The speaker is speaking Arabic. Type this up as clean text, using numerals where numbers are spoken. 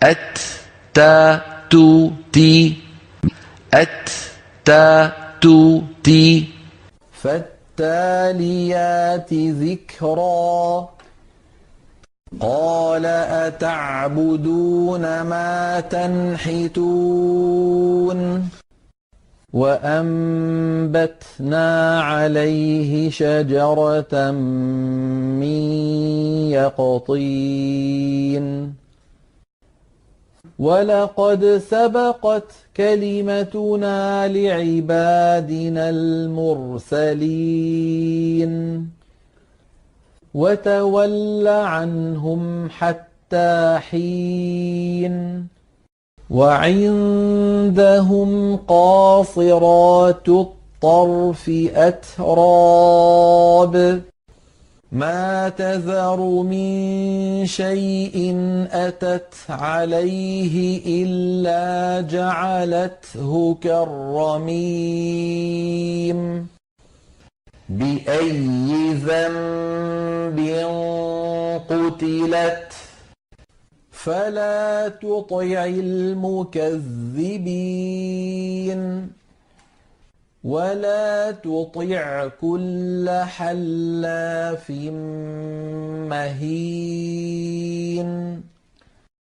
أت تا تو تي أت تا تو تي فالتاليات ذكرا قال أتعبدون ما تنحتون وأنبتنا عليه شجرة من يقطين ولقد سبقت كلمتنا لعبادنا المرسلين وتول عنهم حتى حين وعندهم قاصرات الطرف أتراب ما تذر من شيء أتت عليه إلا جعلته كالرميم بأي ذنب قتلت فلا تطع المكذبين ولا تطع كل حلاف مهين